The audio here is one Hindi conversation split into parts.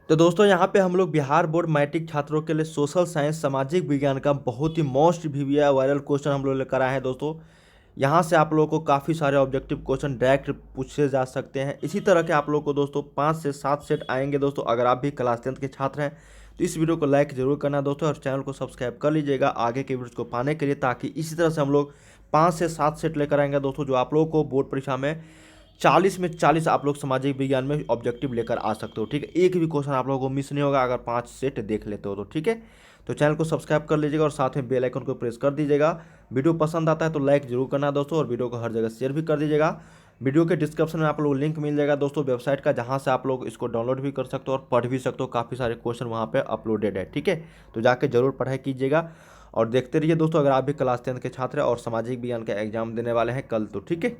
तो दोस्तों यहाँ पे हम लोग बिहार बोर्ड मैट्रिक छात्रों के लिए सोशल साइंस सामाजिक विज्ञान का बहुत ही मोस्ट रिव्यू वायरल क्वेश्चन हम लोग लेकर आए हैं दोस्तों। यहाँ से आप लोगों को काफ़ी सारे ऑब्जेक्टिव क्वेश्चन डायरेक्ट पूछे जा सकते हैं। इसी तरह के आप लोगों को दोस्तों 5 से 7 सेट आएंगे दोस्तों। अगर आप भी क्लास 10th के छात्र हैं तो इस वीडियो को लाइक जरूर करना दोस्तों, और चैनल को सब्सक्राइब कर लीजिएगा आगे के वीडियोस को पाने के लिए, ताकि इसी तरह से हम लोग 5 से 7 सेट लेकर आएंगे दोस्तों, जो आप लोगों को बोर्ड परीक्षा में 40 में 40 आप लोग सामाजिक विज्ञान में ऑब्जेक्टिव लेकर आ सकते हो। ठीक है, एक भी क्वेश्चन आप लोगों को मिस नहीं होगा अगर 5 सेट देख लेते हो तो। ठीक है, तो चैनल को सब्सक्राइब कर लीजिएगा और साथ में बेल आइकन को प्रेस कर दीजिएगा। वीडियो पसंद आता है तो लाइक जरूर करना दोस्तों, और वीडियो को हर जगह शेयर भी कर दीजिएगा। वीडियो के डिस्क्रिप्शन में आप लोग लिंक मिल जाएगा दोस्तों वेबसाइट का, जहाँ से आप लोग इसको डाउनलोड भी कर सकते हो और पढ़ भी सकते हो। काफ़ी सारे क्वेश्चन वहाँ पे अपलोडेड है। ठीक है, तो जाके जरूर पढ़ाई कीजिएगा और देखते रहिए दोस्तों। अगर आप भी क्लास 10th के छात्र हैं और सामाजिक विज्ञान का एग्जाम देने वाले हैं कल, तो ठीक है,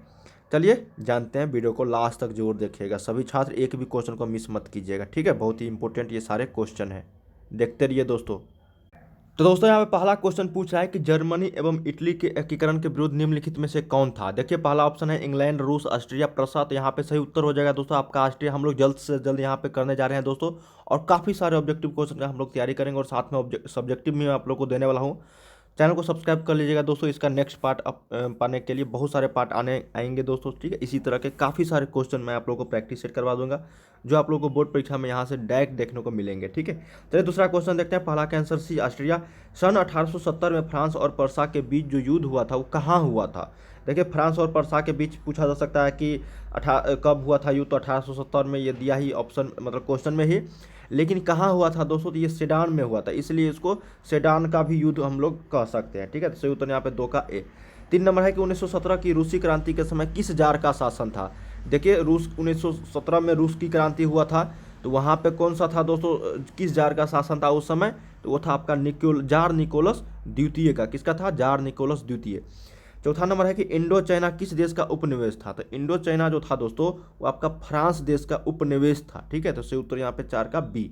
चलिए जानते हैं। वीडियो को लास्ट तक जरूर देखिएगा, सभी छात्र एक भी क्वेश्चन को मिस मत कीजिएगा। ठीक है, बहुत ही इंपॉर्टेंट ये सारे क्वेश्चन हैं, देखते रहिए दोस्तों। तो दोस्तों यहाँ पे पहला क्वेश्चन पूछ रहा है कि जर्मनी एवं इटली के एकीकरण के विरुद्ध निम्नलिखित में से कौन था। देखिए पहला ऑप्शन है इंग्लैंड, रूस, ऑस्ट्रिया, प्रसा। तो यहाँ पे सही उत्तर हो जाएगा दोस्तों आपका ऑस्ट्रिया। हम लोग जल्द से जल्द यहाँ पे करने जा रहे हैं दोस्तों, और काफ़ी सारे ऑब्जेक्टिव क्वेश्चन का हम लोग तैयारी करेंगे, और साथ में सब्जेक्टिव भी मैं आप लोग को देने वाला हूँ। चैनल को सब्सक्राइब कर लीजिएगा दोस्तों, इसका नेक्स्ट पार्ट पाने के लिए बहुत सारे पार्ट आने आएंगे दोस्तों। ठीक है, इसी तरह के काफ़ी सारे क्वेश्चन मैं आप लोगों को प्रैक्टिस सेट करवा दूंगा, जो आप लोगों को बोर्ड परीक्षा में यहाँ से डायरेक्ट देखने को मिलेंगे। ठीक है, चलिए दूसरा क्वेश्चन देखते हैं। पहला का आंसर सी ऑस्ट्रिया। सन 1870 में फ्रांस और पर्सा के बीच जो युद्ध हुआ था वो कहाँ हुआ था। देखिए फ्रांस और पर्सा के बीच पूछा जा सकता है कि कब हुआ था युद्ध, तो 1870 में ये दिया ही ऑप्शन, मतलब क्वेश्चन में ही। लेकिन कहाँ हुआ था दोस्तों, तो ये सेडान में हुआ था, इसलिए इसको सेडान का भी युद्ध हम लोग कह सकते हैं। ठीक है, तो सही उत्तर यहाँ पे 2 का ए। 3 नंबर है कि 1917 की रूसी क्रांति के समय किस जार का शासन था। देखिए रूस 1917 में रूस की क्रांति हुआ था, तो वहाँ पे कौन सा था दोस्तों, किस जार का शासन था उस समय, तो वो था आपका जार निकोलस द्वितीय का। किसका था, जार निकोलस द्वितीय। चौथा नंबर है कि इंडो चाइना किस देश का उपनिवेश था। तो इंडो चाइना जो था दोस्तों वो आपका फ्रांस देश का उपनिवेश था। ठीक है, तो सही उत्तर यहाँ पे 4 का बी।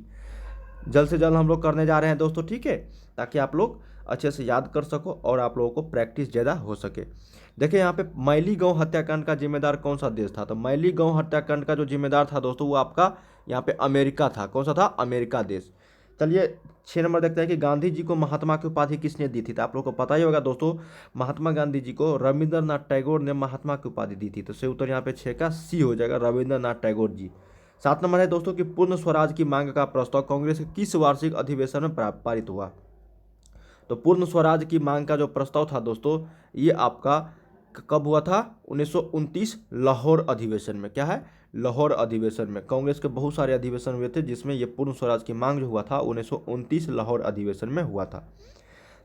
जल्द से जल्द हम लोग करने जा रहे हैं दोस्तों। ठीक है, ताकि आप लोग अच्छे से याद कर सको और आप लोगों को प्रैक्टिस ज़्यादा हो सके। देखिए यहाँ पे मैली गांव हत्याकांड का जिम्मेदार कौन सा देश था। तो मैली गांव हत्याकांड का जो जिम्मेदार था दोस्तों वो आपका यहाँ पे अमेरिका था। कौन सा था, अमेरिका देश। चलिए 6 नंबर देखते हैं कि गांधी जी को महात्मा की उपाधि किसने दी थी। तो आप लोग को पता ही होगा दोस्तों, महात्मा गांधी जी को रविंद्रनाथ टैगोर ने महात्मा की उपाधि दी थी। तो सही उत्तर यहाँ पे 6 का सी हो जाएगा, रविंद्रनाथ टैगोर जी। 7 नंबर है दोस्तों कि पूर्ण स्वराज की मांग का प्रस्ताव कांग्रेस के किस वार्षिक अधिवेशन में पारित हुआ। तो पूर्ण स्वराज की मांग का जो प्रस्ताव था दोस्तों ये आपका कब हुआ था, 1929 लाहौर अधिवेशन में। क्या है, लाहौर अधिवेशन में। कांग्रेस के बहुत सारे अधिवेशन हुए थे जिसमें ये पूर्ण स्वराज की मांग जो हुआ था 1929 लाहौर अधिवेशन में हुआ था।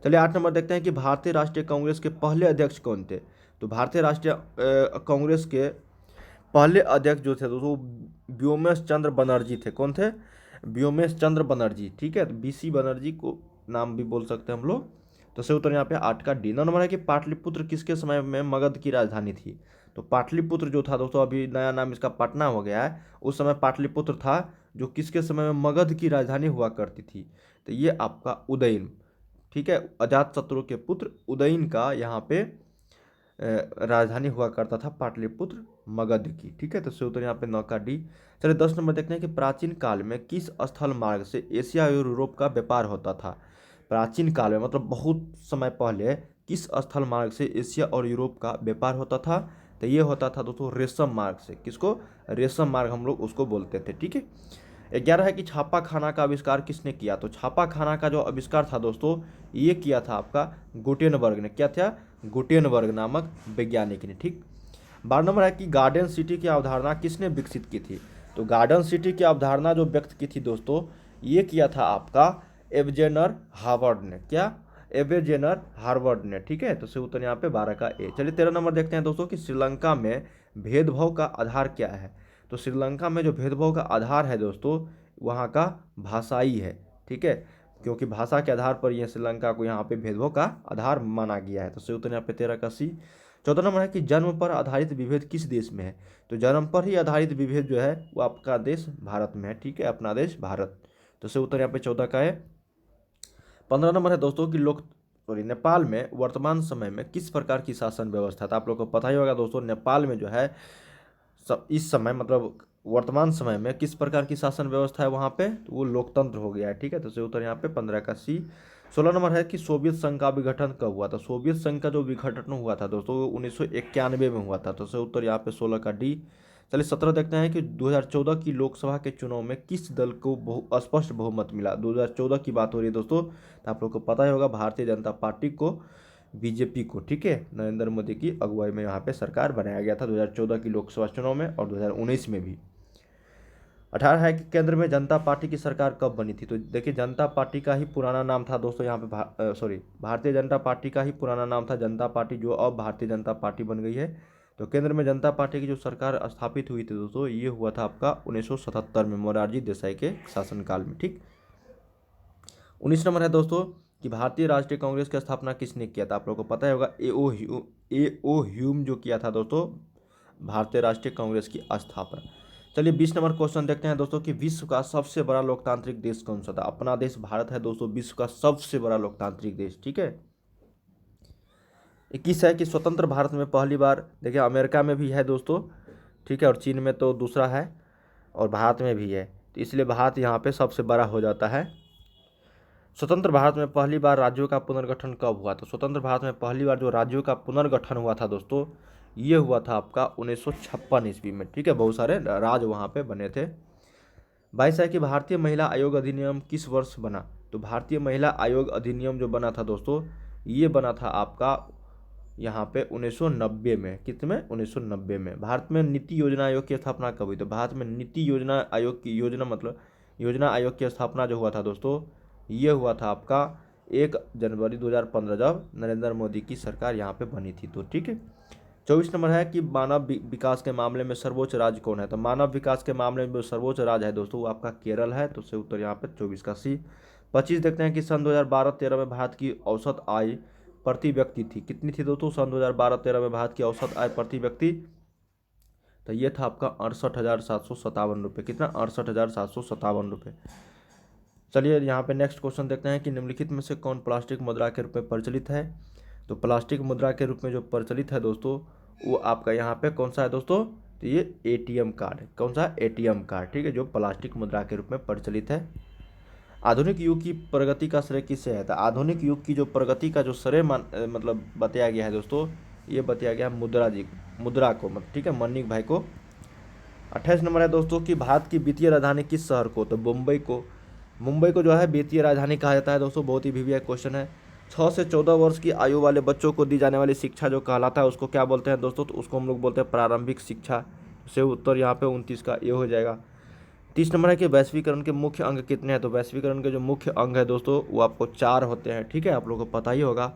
चलिए 8 नंबर देखते हैं कि भारतीय राष्ट्रीय कांग्रेस के पहले अध्यक्ष कौन थे। तो भारतीय राष्ट्रीय कांग्रेस के पहले अध्यक्ष जो थे दोस्तों व्योमेश चंद्र बनर्जी थे। कौन थे, व्योमेश चंद्र बनर्जी। ठीक है, तो बीसी बनर्जी को नाम भी बोल सकते हैं हम लोग। तो सही उत्तर यहाँ पे 8 का डी। 9 नंबर है कि पाटलिपुत्र किसके समय में मगध की राजधानी थी। तो पाटलिपुत्र जो था दोस्तों, अभी नया नाम इसका पटना हो गया है, उस समय पाटलिपुत्र था जो किसके समय में मगध की राजधानी हुआ करती थी। तो ये आपका उदयन। ठीक है, अजात शत्रु के पुत्र उदयन का यहाँ पे राजधानी हुआ करता था पाटलिपुत्र मगध की। ठीक है, तो सही उत्तर यहाँ पे 9 का डी। चलिए 10 नंबर देखते हैं कि प्राचीन काल में किस स्थल मार्ग से एशिया और यूरोप का व्यापार होता था। प्राचीन काल में मतलब बहुत समय पहले किस स्थल मार्ग से एशिया और यूरोप का व्यापार होता था। तो ये होता था दोस्तों रेशम मार्ग से। किसको, रेशम मार्ग हम लोग उसको बोलते थे। ठीक है, 11 है कि छापा खाना का आविष्कार किसने किया। तो छापा खाना का जो आविष्कार था दोस्तों ये किया था आपका गुटेनबर्ग ने। क्या था, गुटेनबर्ग नामक वैज्ञानिक ने। ठीक, 12 नंबर है कि गार्डन सिटी की अवधारणा किसने विकसित की थी। तो गार्डन सिटी की अवधारणा जो व्यक्त की थी दोस्तों ये किया था आपका एवजेनर हार्वर्ड ने। क्या, एवजेनर हार्वर्ड ने। ठीक है, तो सही उत्तर यहाँ पे 12 का ए। चलिए 13 नंबर देखते हैं दोस्तों कि श्रीलंका में भेदभाव का आधार क्या है। तो श्रीलंका में जो भेदभाव का आधार है दोस्तों वहाँ का भाषाई है। ठीक है, क्योंकि भाषा के आधार पर यह श्रीलंका को यहाँ पे भेदभाव का आधार माना गया है। तो सही उत्तर यहाँ पे 13 का सी। 14 नंबर है कि जन्म पर आधारित विभेद किस देश में है। तो जन्म पर ही आधारित विभेद जो है वो आपका देश भारत में है। ठीक है, अपना देश भारत। तो सही उत्तर यहाँ पे 14 का है। 15 नंबर है दोस्तों कि नेपाल में वर्तमान समय में किस प्रकार की शासन व्यवस्था था। आप लोग को पता ही होगा दोस्तों नेपाल में जो है सब इस समय मतलब वर्तमान समय में किस प्रकार की शासन व्यवस्था है वहाँ पे, तो वो लोकतंत्र हो गया है। ठीक है, तो सही उत्तर यहाँ पे 15 का सी। 16 नंबर है कि सोवियत संघ का विघटन कब हुआ था। सोवियत संघ का जो विघटन हुआ था दोस्तों वो 1991 में हुआ था, तो सही उत्तर यहाँ पे 16 का डी। चलिए 17 देखते हैं कि 2014 की लोकसभा के चुनाव में किस दल को स्पष्ट बहुमत मिला। 2014 की बात हो रही है दोस्तों, तो आप लोग को पता ही होगा भारतीय जनता पार्टी को, बीजेपी को, ठीक है, नरेंद्र मोदी की अगुवाई में यहाँ पे सरकार बनाया गया था 2014 की लोकसभा चुनाव में और 2019 में भी। 18 है कि केंद्र में जनता पार्टी की सरकार कब बनी थी। तो देखिए जनता पार्टी का ही पुराना नाम था दोस्तों यहाँ पे भारतीय जनता पार्टी का ही पुराना नाम था जनता पार्टी, जो अब भारतीय जनता पार्टी बन गई है। तो केंद्र में जनता पार्टी की जो सरकार स्थापित हुई थी दोस्तों, ये हुआ था आपका 1977 में मोरारजी देसाई के शासनकाल में। ठीक, 19 नंबर है दोस्तों कि भारतीय राष्ट्रीय कांग्रेस की स्थापना किसने किया था। आप लोगों को पता ही होगा ए ओ ह्यूम जो किया था दोस्तों भारतीय राष्ट्रीय कांग्रेस की स्थापना। चलिए 20 नंबर क्वेश्चन देखते हैं दोस्तों कि विश्व का सबसे बड़ा लोकतांत्रिक देश कौन सा था। अपना देश भारत है दोस्तों, विश्व का सबसे बड़ा लोकतांत्रिक देश। ठीक है, 21 है कि स्वतंत्र भारत में पहली बार, देखिए अमेरिका में भी है दोस्तों, ठीक है, और चीन में तो दूसरा है और भारत में भी है, तो इसलिए भारत यहाँ पे सबसे बड़ा हो जाता है। स्वतंत्र भारत में पहली बार राज्यों का पुनर्गठन कब हुआ। तो स्वतंत्र भारत में पहली बार जो राज्यों का पुनर्गठन हुआ था दोस्तों, ये हुआ था आपका 1956 ईस्वी में। ठीक है, बहुत सारे राज्य वहाँ पे बने थे। 22 है कि भारतीय महिला आयोग अधिनियम किस वर्ष बना। तो भारतीय महिला आयोग अधिनियम जो बना था दोस्तों, ये बना था आपका यहाँ पे 1990 में। कितने में, 1990 में। भारत में नीति योजना आयोग की स्थापना कब हुई। तो भारत में नीति योजना आयोग की योजना आयोग की स्थापना जो हुआ था दोस्तों, ये हुआ था आपका 1 जनवरी 2015 जब नरेंद्र मोदी की सरकार यहाँ पे बनी थी। तो ठीक है, 24 नंबर है कि मानव विकास के मामले में सर्वोच्च राज्य कौन है। तो मानव विकास के मामले में जो सर्वोच्च राज्य है दोस्तों वो आपका केरल है, तो सही उत्तर यहाँ पे 24 का सी। 25 देखते हैं कि सन 2012-13 में भारत की औसत आय प्रति व्यक्ति थी। कितनी थी दोस्तों सन 2012-13 में भारत की औसत आय प्रति व्यक्ति, तो ये था आपका 68,757 रुपये। कितना, 68,757 रुपये। चलिए यहाँ पे नेक्स्ट क्वेश्चन देखते हैं कि निम्नलिखित में से कौन प्लास्टिक मुद्रा के रूप में प्रचलित है। तो प्लास्टिक मुद्रा के रूप में जो प्रचलित है दोस्तों वो आपका यहाँ पे कौन सा है दोस्तों, तो ये एटीएम कार्ड। कौन सा, एटीएम कार्ड। ठीक है, जो प्लास्टिक मुद्रा के रूप में प्रचलित है। आधुनिक युग की प्रगति का श्रेय किससे है। तो आधुनिक युग की जो प्रगति का जो श्रेय मतलब बताया गया है दोस्तों, ये बताया गया मुद्रा को, ठीक है, मन्निक भाई को। 28 नंबर है दोस्तों कि भारत की वित्तीय राजधानी किस शहर को। तो मुंबई को जो है वित्तीय राजधानी कहा जाता है दोस्तों। बहुत ही वीवीआई क्वेश्चन है। 6 से 14 वर्ष की आयु वाले बच्चों को दी जाने वाली शिक्षा जो कहलाता है उसको क्या बोलते हैं दोस्तों, तो उसको हम लोग बोलते हैं प्रारंभिक शिक्षा। से उत्तर यहाँ पे 29 का ये हो जाएगा। 30 नंबर है कि वैश्वीकरण के मुख्य अंग कितने हैं। तो वैश्वीकरण के जो मुख्य अंग है दोस्तों वो आपको 4 होते हैं। ठीक है, आप लोगों को पता ही होगा।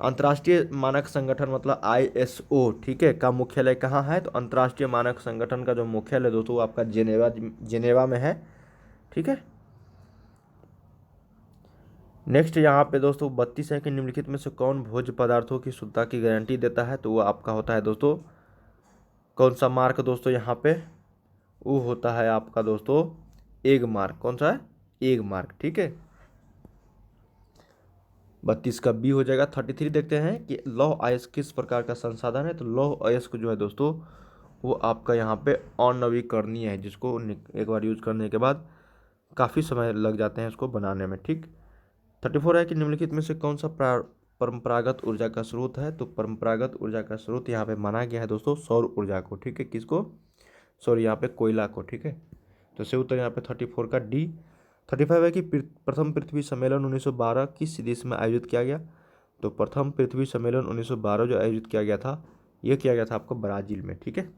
अंतर्राष्ट्रीय मानक संगठन मतलब ISO, ठीक है, का मुख्यालय कहाँ है। तो अंतर्राष्ट्रीय मानक संगठन का जो मुख्यालय दोस्तों वो आपका जेनेवा में है। ठीक है, नेक्स्ट यहाँ पे दोस्तों 32 है कि निम्नलिखित में से कौन भोज्य पदार्थों की शुद्धता की गारंटी देता है। तो वो आपका होता है दोस्तों कौन सा मार्क दोस्तों, यहाँ पे वो होता है आपका दोस्तों एग मार्क। कौन सा है, एग मार्क। ठीक है, 32 का बी हो जाएगा। 33 देखते हैं कि लौह अयस्क किस प्रकार का संसाधन है। तो लौह अयस्क जो है दोस्तों वो आपका यहाँ पे अनवीकरणीय है, जिसको एक बार यूज करने के बाद काफ़ी समय लग जाते हैं इसको बनाने में। ठीक, 34 है कि निम्नलिखित में से कौन सा परंपरागत ऊर्जा का स्रोत है। तो परंपरागत ऊर्जा का स्रोत यहाँ पे माना गया है दोस्तों सौर ऊर्जा को। ठीक है, किसको, सॉरी यहाँ पे कोयला को। ठीक है, तो सही उत्तर यहाँ पे 34 का डी। 35 है कि प्रथम पृथ्वी सम्मेलन 1912 किस देश में आयोजित किया गया। तो प्रथम पृथ्वी सम्मेलन 1912 जो आयोजित किया गया था, ये किया गया था आपको ब्राज़ील में। ठीक है,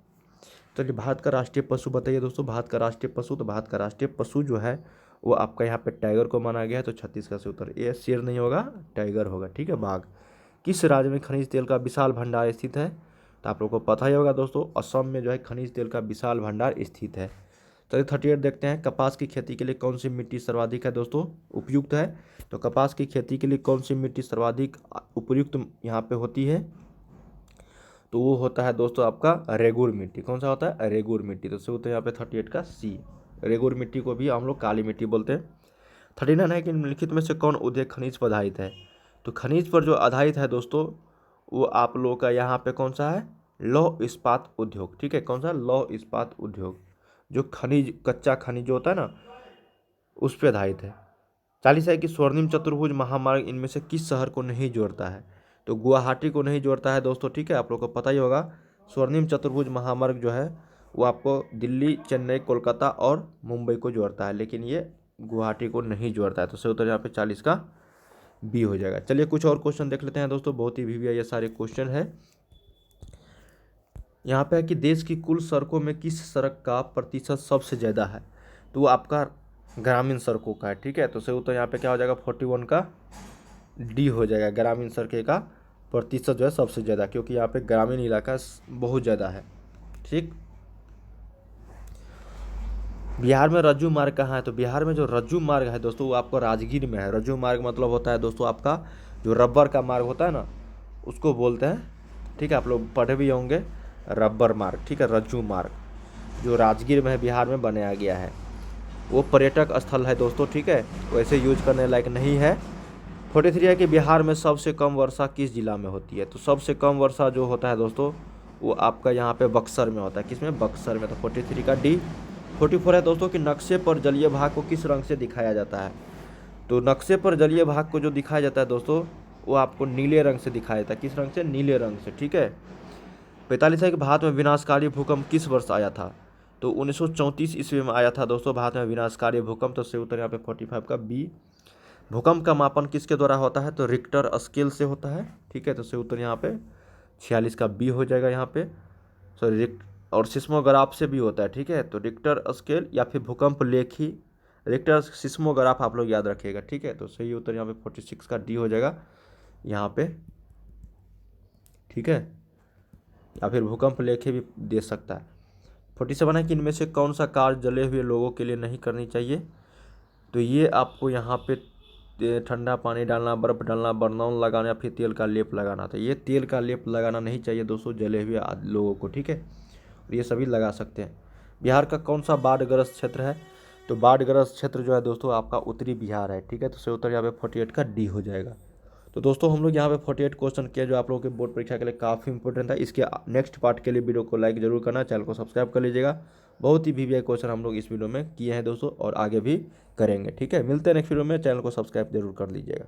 चलिए भारत का राष्ट्रीय पशु बताइए दोस्तों। भारत का राष्ट्रीय पशु, तो भारत का राष्ट्रीय पशु जो है वो आपका यहाँ पे टाइगर को माना गया है। तो 36 का से उत्तर ये शेर नहीं होगा, टाइगर होगा। ठीक है, बाघ। किस राज्य में खनिज तेल का विशाल भंडार स्थित है। तो आप लोगों को पता ही होगा दोस्तों असम में जो है खनिज तेल का विशाल भंडार स्थित है। चलिए 38 देखते हैं कपास की खेती के लिए कौन सी मिट्टी सर्वाधिक है दोस्तों, उपयुक्त है। तो कपास की खेती के लिए कौन सी मिट्टी सर्वाधिक उपयुक्त यहाँ पे होती है। तो वो होता है दोस्तों आपका रेगुर मिट्टी। कौन सा होता है, रेगुर मिट्टी। तो होता है यहाँ पे 38 का सी। रेगुर मिट्टी को भी हम लोग काली मिट्टी बोलते हैं। 39 है कि निम्नलिखित में से कौन उद्योग खनिज पर आधारित है। तो खनिज पर जो आधारित है दोस्तों वो आप लोगों का यहाँ पे कौन सा है, लौह इस्पात उद्योग। ठीक है, कौन सा, लौह इस्पात उद्योग। जो खनिज, कच्चा खनिज जो होता है ना, उस पर आधारित है। 40 है कि स्वर्णिम चतुर्भुज महामार्ग इनमें से किस शहर को नहीं जोड़ता है? तो गुवाहाटी को नहीं जोड़ता है दोस्तों, ठीक है, आप लोग को पता ही होगा। स्वर्णिम चतुर्भुज महामार्ग जो है वो आपको दिल्ली, चेन्नई, कोलकाता और मुंबई को जोड़ता है, लेकिन ये गुवाहाटी को नहीं जोड़ता है। तो सही उत्तर यहाँ पे 40 का बी हो जाएगा। चलिए कुछ और क्वेश्चन देख लेते हैं दोस्तों, बहुत ही वीवीआई ये सारे क्वेश्चन है। यहाँ पे है कि देश की कुल सड़कों में किस सड़क का प्रतिशत सबसे ज़्यादा है? तो वो आपका ग्रामीण सड़कों का है, ठीक है। तो सही उत्तर यहाँ पे क्या हो जाएगा? 41 का डी हो जाएगा। ग्रामीण सड़कें का प्रतिशत जो है सबसे ज़्यादा, क्योंकि यहाँ पे ग्रामीण इलाका बहुत ज़्यादा है, ठीक। बिहार में रज्जू मार्ग कहाँ है? तो बिहार में जो रज्जू मार्ग है दोस्तों वो आपको राजगीर में है। रज्जू मार्ग मतलब होता है दोस्तों आपका जो रबर का मार्ग होता है ना, उसको बोलते हैं, ठीक है। आप लोग पढ़े भी होंगे रबर मार्ग, ठीक है। रज्जू मार्ग जो राजगीर में है, बिहार में बनाया गया है, वो पर्यटक स्थल है दोस्तों, ठीक है। वैसे यूज करने लायक नहीं है। 43 है कि बिहार में सबसे कम वर्षा किस जिला में होती है? तो सबसे कम वर्षा जो होता है दोस्तों वो आपका यहाँ पे बक्सर में होता है। किसमें? बक्सर में। तो 43 का डी। 44 है दोस्तों कि नक्शे पर जलीय भाग को किस रंग से दिखाया जाता है? तो नक्शे पर जलीय भाग को जो दिखाया जाता है दोस्तों वो आपको नीले रंग से दिखाया जाता है। किस रंग से? नीले रंग से, ठीक है। 45 है कि भारत में विनाशकारी भूकंप किस वर्ष आया था? तो 1934 ईस्वी में आया था दोस्तों भारत में विनाशकारी भूकंप। तो सही उत्तर यहाँ पे 45 का बी। भूकंप का मापन किसके द्वारा होता है? तो रिक्टर स्केल से होता है, ठीक है। तो सही उत्तर यहाँ पे 46 का बी हो जाएगा यहाँ पे। सॉरी, और सिस्मोग्राफ से भी होता है, ठीक है। तो रिक्टर स्केल या फिर भूकंप लेखी, रिक्टर सिस्मोग्राफ आप लोग याद रखिएगा, ठीक है। तो सही उत्तर यहाँ पे 46 का डी हो जाएगा यहाँ पे, ठीक है। या फिर भूकंप लेखी भी दे सकता है। 47 है कि इनमें से कौन सा कार्य जले हुए लोगों के लिए नहीं करनी चाहिए? तो ये आपको यहाँ पे ठंडा पानी डालना, बर्फ़ डालना, बर्नौल लगाना या फिर तेल का लेप लगाना। तो ये तेल का लेप लगाना नहीं चाहिए दोस्तों जले हुए लोगों को, ठीक है। और ये सभी लगा सकते हैं। बिहार का कौन सा बाढ़ग्रस्त क्षेत्र है? तो बाढ़ग्रस्त क्षेत्र जो है दोस्तों आपका उत्तरी बिहार है, ठीक है। तो सही उत्तर यहाँ पे 48 का डी हो जाएगा। तो दोस्तों हम लोग यहाँ पे 48 क्वेश्चन किए जो आप लोगों के बोर्ड परीक्षा के लिए काफ़ी इंपॉर्टेंट था। इसके नेक्स्ट पार्ट के लिए वीडियो को लाइक जरूर करना, चैनल को सब्सक्राइब कर लीजिएगा। बहुत ही वीवीआई क्वेश्चन हम लोग इस वीडियो में किए हैं दोस्तों और आगे भी करेंगे, ठीक है। मिलते हैं नेक्स्ट वीडियो में, चैनल को सब्सक्राइब जरूर कर लीजिएगा।